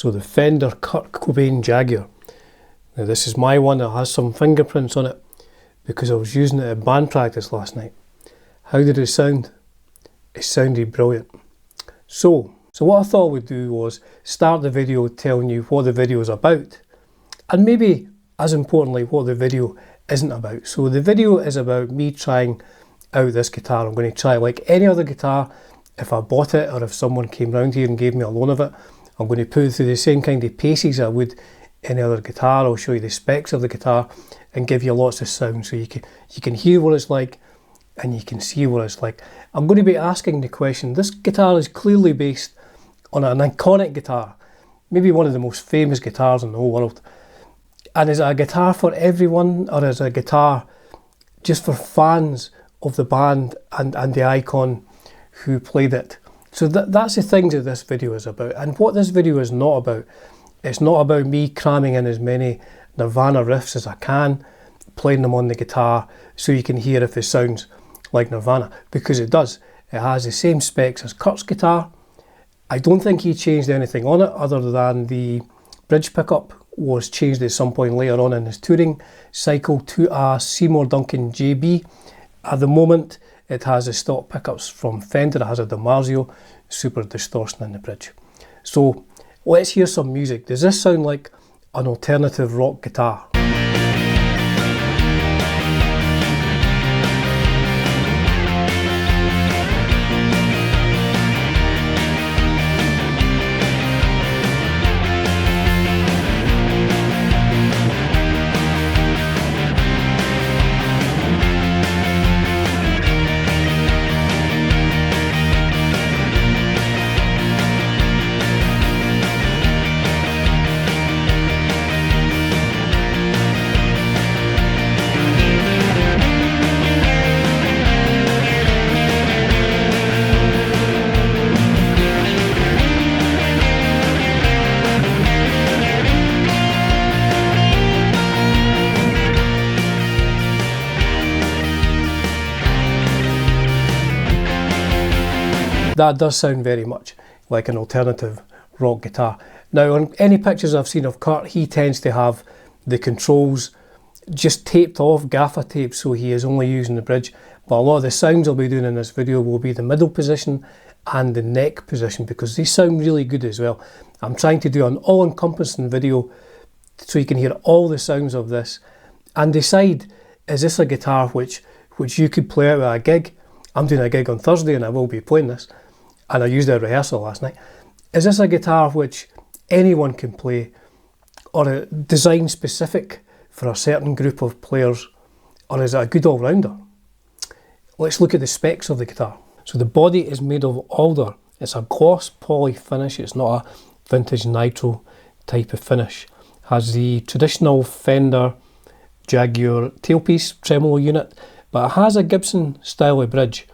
So the Fender Kurt Cobain Jaguar. Now this is my one that has some fingerprints on it because I was using it at band practice last night. How did it sound? It sounded brilliant. So what I thought we'd do was start the video telling you what the video is about, and maybe as importantly what the video isn't about. So the video is about me trying out this guitar. I'm going to try it like any other guitar. If I bought it or if someone came round here and gave me a loan of it, I'm going to put it through the same kind of paces I would any other guitar. I'll show you the specs of the guitar and give you lots of sound so you can hear what it's like and you can see what it's like. I'm going to be asking the question, this guitar is clearly based on an iconic guitar, maybe one of the most famous guitars in the whole world. And is it a guitar for everyone, or is it a guitar just for fans of the band and the icon who played it? So that's the things that this video is about. And what this video is not about, it's not about me cramming in as many Nirvana riffs as I can, playing them on the guitar so you can hear if it sounds like Nirvana, because it does. It has the same specs as Kurt's guitar. I don't think he changed anything on it other than the bridge pickup was changed at some point later on in his touring cycle to a Seymour Duncan JB. At the moment it has the stock pickups from Fender. It has a DiMarzio super distortion in the bridge. So let's hear some music. Does this sound like an alternative rock guitar? That does sound very much like an alternative rock guitar. Now, on any pictures I've seen of Kurt, he tends to have the controls just taped off, gaffer taped, so he is only using the bridge. But a lot of the sounds I'll be doing in this video will be the middle position and the neck position, because they sound really good as well. I'm trying to do an all-encompassing video so you can hear all the sounds of this and decide, is this a guitar which you could play out at a gig? I'm doing a gig on Thursday and I will be playing this, and I used it at rehearsal last night. Is this a guitar which anyone can play, or a design specific for a certain group of players, or is it a good all-rounder? Let's look at the specs of the guitar. So the body is made of alder. It's a gloss poly finish. It's not a vintage nitro type of finish. Has the traditional Fender Jaguar tailpiece tremolo unit, but it has a Gibson style of bridge.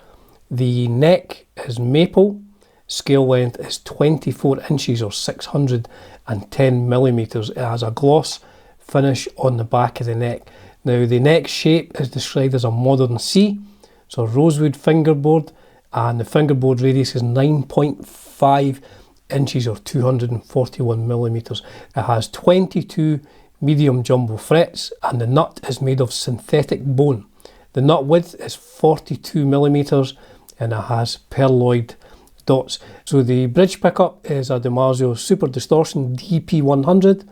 The neck is maple, scale length is 24 inches or 610 millimeters. It has a gloss finish on the back of the neck. Now the neck shape is described as a modern C, so a rosewood fingerboard, and the fingerboard radius is 9.5 inches or 241 millimeters. It has 22 medium jumbo frets, and the nut is made of synthetic bone. The nut width is 42 millimeters and it has perloid dots. So the bridge pickup is a DiMarzio Super Distortion DP100,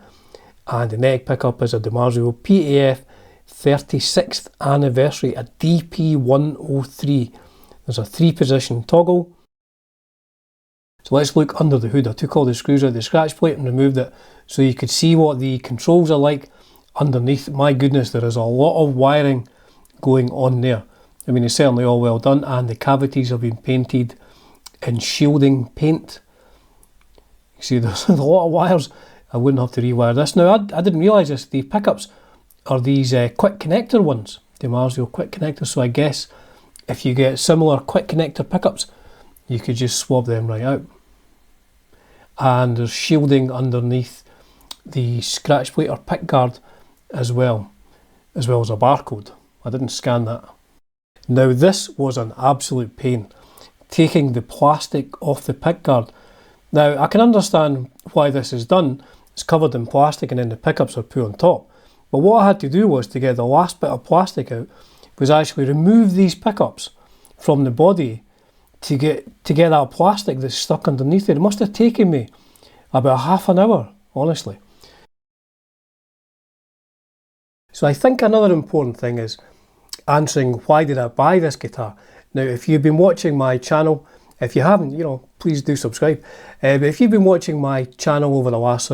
and the neck pickup is a DiMarzio PAF 36th anniversary, a DP103. There's a 3-position toggle. So let's look under the hood. I took all the screws out of the scratch plate and removed it so you could see what the controls are like underneath. My goodness, there is a lot of wiring going on there. I mean, it's certainly all well done, and the cavities have been painted in shielding paint. You see, there's a lot of wires. I wouldn't have to rewire this. Now, I didn't realise this. The pickups are these quick connector ones, DiMarzio quick connectors. So I guess if you get similar quick connector pickups, you could just swap them right out. And there's shielding underneath the scratch plate or pick guard as well as a barcode. I didn't scan that. Now this was an absolute pain, taking the plastic off the pick guard, Now I can understand why this is done. It's covered in plastic and then the pickups are put on top. But what I had to do was to get the last bit of plastic out was actually remove these pickups from the body to get that plastic that's stuck underneath it. It must have taken me about half an hour, honestly. So I think another important thing is answering why did I buy this guitar. Now if you've been watching my channel, if you haven't, please do subscribe. But if you've been watching my channel over the last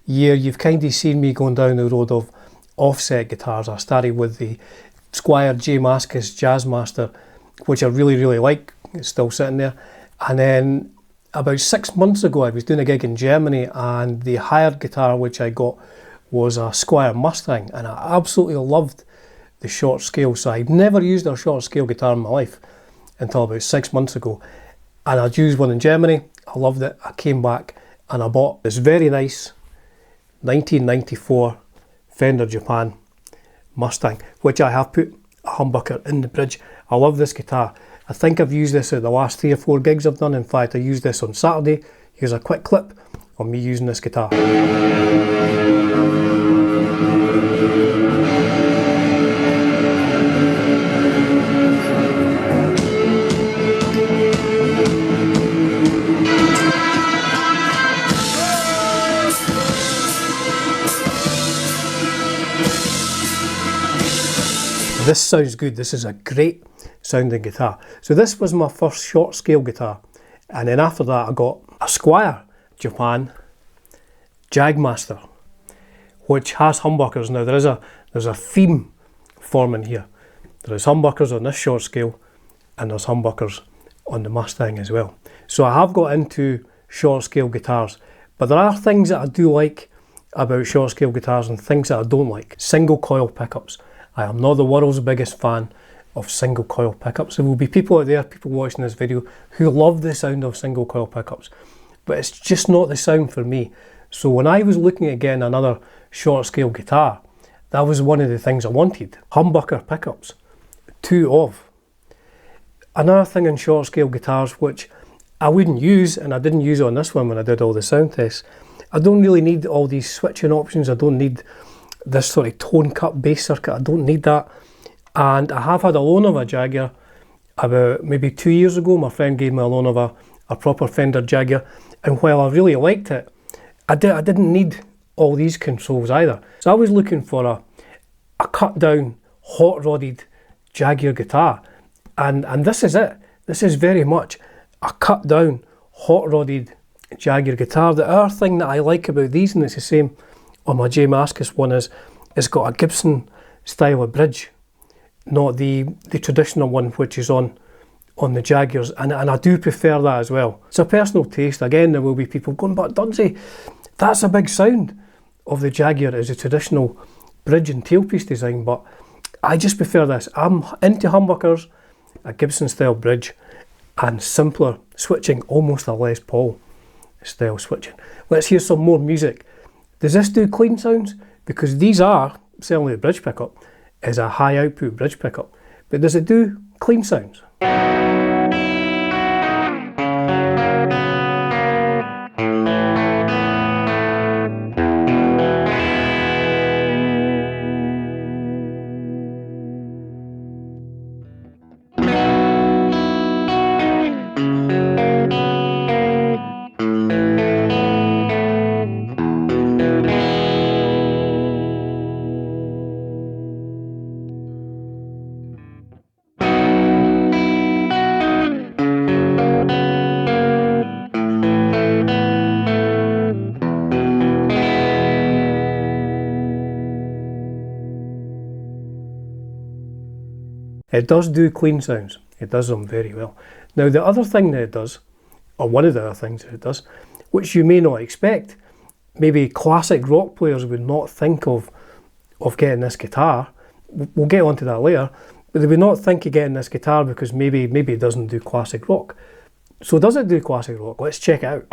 year, you've kind of seen me going down the road of offset guitars. I started with the Squier J Mascis Jazzmaster, which I really, really like. It's still sitting there. And then about 6 months ago, I was doing a gig in Germany, and the hired guitar which I got was a Squier Mustang, and I absolutely loved the short scale. So I'd never used a short scale guitar in my life until about 6 months ago. And I'd used one in Germany, I loved it. I came back and I bought this very nice 1994 Fender Japan Mustang, which I have put a humbucker in the bridge. I love this guitar. I think I've used this at the last 3 or 4 gigs I've done. In fact, I used this on Saturday. Here's a quick clip of me using this guitar. This sounds good. This is a great sounding guitar. So this was my first short scale guitar, and then after that I got a Squier Japan Jagmaster, which has humbuckers. Now there's a theme forming here. There is humbuckers on this short scale, and there's humbuckers on the Mustang as well. So I have got into short scale guitars, but there are things that I do like about short scale guitars and things that I don't like. Single coil pickups. I am not the world's biggest fan of single coil pickups. There will be people out there, people watching this video, who love the sound of single coil pickups, but it's just not the sound for me. So when I was looking at getting another short scale guitar, that was one of the things I wanted. Humbucker pickups, 2 of. Another thing in short scale guitars which I wouldn't use, and I didn't use it on this one when I did all the sound tests, I don't really need all these switching options. I don't need this sort of tone cut bass circuit. I don't need that. And I have had a loan of a Jaguar about maybe 2 years ago. My friend gave me a loan of a proper Fender Jaguar, and while I really liked it, I didn't need all these controls either. So I was looking for a cut down, hot rodded Jaguar guitar, and this is it. This is very much a cut down, hot rodded Jaguar guitar. The other thing that I like about these, and it's the same on my J Mascis one, is it's got a Gibson style of bridge, not the traditional one which is on the Jaguars, and I do prefer that as well. It's a personal taste. Again, there will be people going, but Dunsy, that's a big sound of the Jaguar, is a traditional bridge and tailpiece design, but I just prefer this. I'm into humbuckers, a Gibson style bridge, and simpler switching, almost a Les Paul style switching. Let's hear some more music. Does this do clean sounds? Because these are, certainly the bridge pickup is a high output bridge pickup, but does it do clean sounds? It does do clean sounds. It does them very well. Now the other thing that it does, or one of the other things that it does, which you may not expect, maybe classic rock players would not think of getting this guitar. We'll get onto that later, but they would not think of getting this guitar because maybe it doesn't do classic rock. So does it do classic rock? Let's check it out.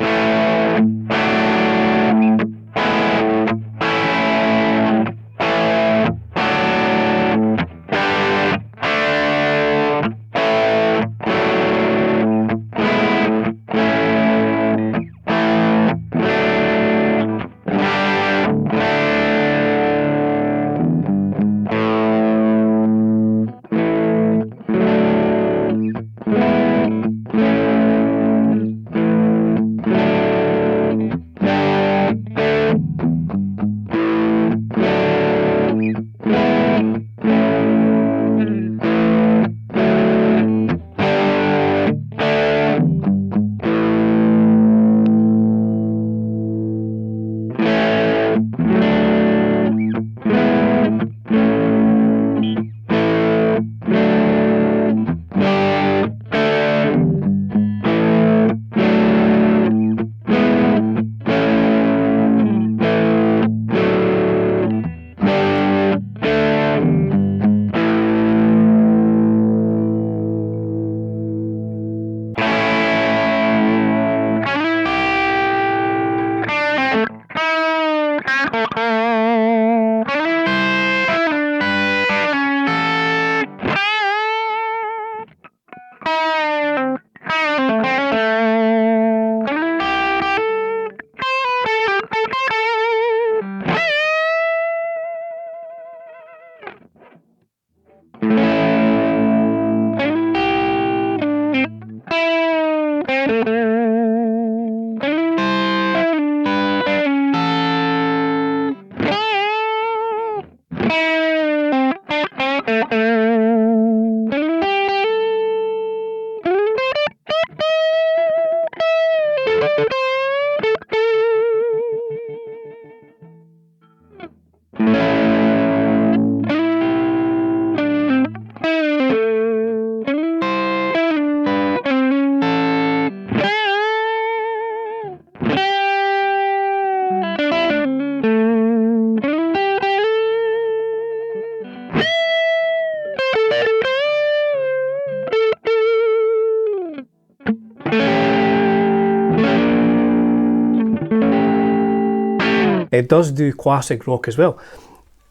It does do classic rock as well.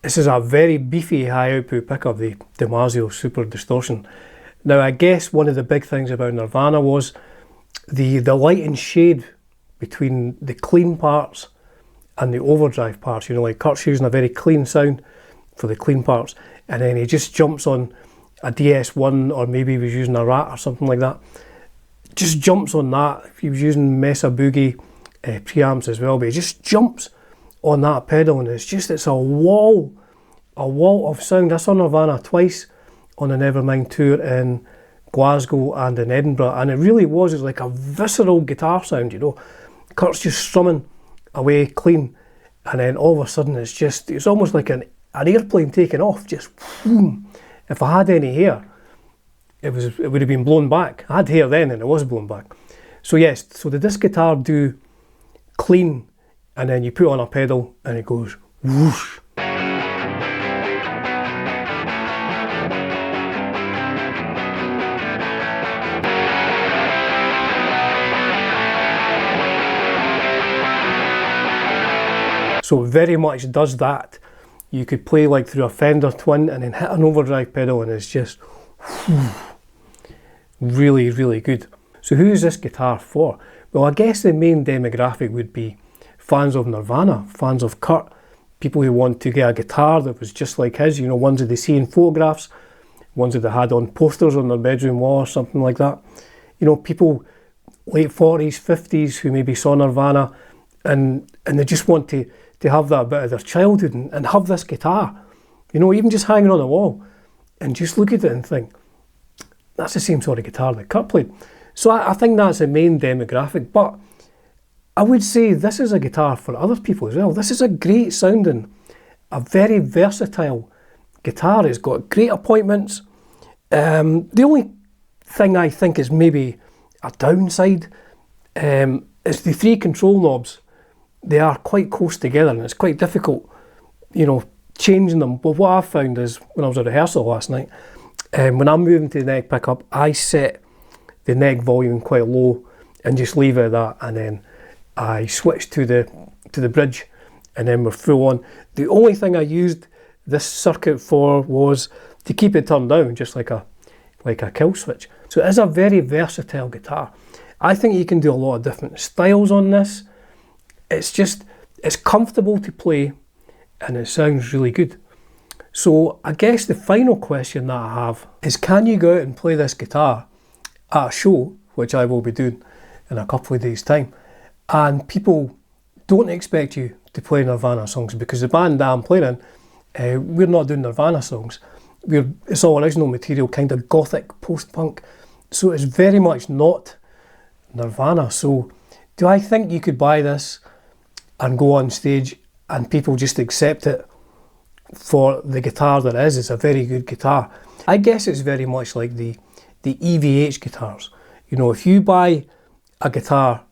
This is a very beefy high output pickup, the DiMarzio Super Distortion. Now I guess one of the big things about Nirvana was the light and shade between the clean parts and the overdrive parts. You know, like Kurt's using a very clean sound for the clean parts, and then he just jumps on a DS1, or maybe he was using a Rat or something like that. Just jumps on that. If he was using Mesa Boogie preamps as well, but he just jumps on that pedal, and it's a wall of sound. I saw Nirvana twice on the Nevermind tour in Glasgow and in Edinburgh, and it really was, it's like a visceral guitar sound, you know. Kurt's just strumming away clean, and then all of a sudden it's almost like an airplane taking off, just boom. If I had any hair, it would have been blown back. I had hair then and it was blown back. So yes, so did this guitar do clean, and then you put on a pedal and it goes whoosh. So it very much does that. You could play like through a Fender Twin and then hit an overdrive pedal, and it's just really, really good. So who is this guitar for? Well, I guess the main demographic would be fans of Nirvana, fans of Kurt, people who want to get a guitar that was just like his, you know, ones that they see in photographs, ones that they had on posters on their bedroom wall or something like that. You know, people late 40s, 50s who maybe saw Nirvana and they just want to have that bit of their childhood and have this guitar, you know, even just hanging on the wall, and just look at it and think, that's the same sort of guitar that Kurt played. So I think that's the main demographic, but I would say this is a guitar for other people as well. This is a great sounding, a very versatile guitar. It's got great appointments. The only thing I think is maybe a downside is the three control knobs. They are quite close together and it's quite difficult, you know, changing them. But what I found is when I was at rehearsal last night, when I'm moving to the neck pickup, I set the neck volume quite low and just leave it at that, and then I switch to the bridge, and then we're full on. The only thing I used this circuit for was to keep it turned down, just like a kill switch. So it is a very versatile guitar. I think you can do a lot of different styles on this. It's comfortable to play and it sounds really good. So I guess the final question that I have is, can you go out and play this guitar at a show, which I will be doing in a couple of days' time, and people don't expect you to play Nirvana songs? Because the band that I'm playing in, we're not doing Nirvana songs. It's all original material, kind of gothic post-punk. So it's very much not Nirvana. So do I think you could buy this and go on stage and people just accept it for the guitar that it is? It's a very good guitar. I guess it's very much like the EVH guitars. You know, if you buy a guitar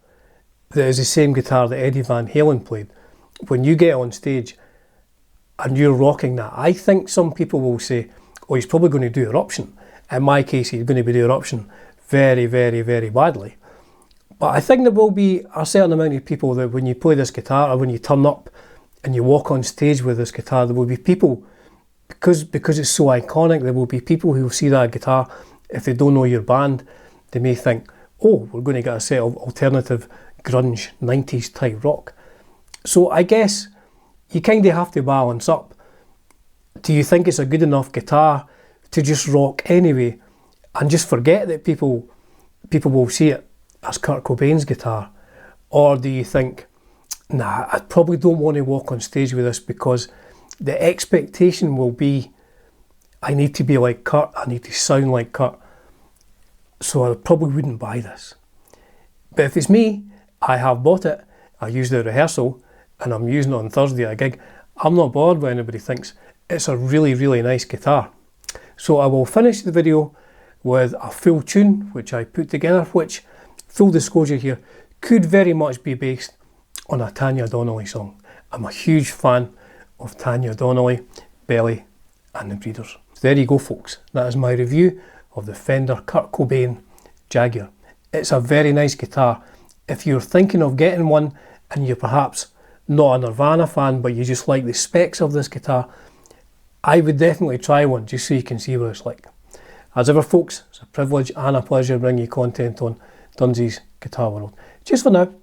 that is the same guitar that Eddie Van Halen played, when you get on stage and you're rocking that, I think some people will say, oh, he's probably going to do Eruption. In my case, he's going to be doing Eruption very, very, very badly. But I think there will be a certain amount of people that when you play this guitar, or when you turn up and you walk on stage with this guitar, there will be people, because it's so iconic, there will be people who will see that guitar. If they don't know your band, they may think, oh, we're going to get a set of alternative grunge 90s type rock. So I guess you kind of have to balance up. Do you think it's a good enough guitar to just rock anyway and just forget that people will see it as Kurt Cobain's guitar? Or do you think, nah, I probably don't want to walk on stage with this because the expectation will be I need to be like Kurt, I need to sound like Kurt, so I probably wouldn't buy this. But if it's me, I have bought it, I used it at rehearsal, and I'm using it on Thursday at a gig. I'm not bothered when anybody thinks it's a really, really nice guitar. So I will finish the video with a full tune which I put together, which, full disclosure here, could very much be based on a Tanya Donnelly song. I'm a huge fan of Tanya Donnelly, Belly and the Breeders. So there you go, folks. That is my review of the Fender Kurt Cobain Jaguar. It's a very nice guitar. If you're thinking of getting one and you're perhaps not a Nirvana fan, but you just like the specs of this guitar, I would definitely try one just so you can see what it's like. As ever folks, it's a privilege and a pleasure bringing you content on Dunsy's Guitar World. Cheers for now.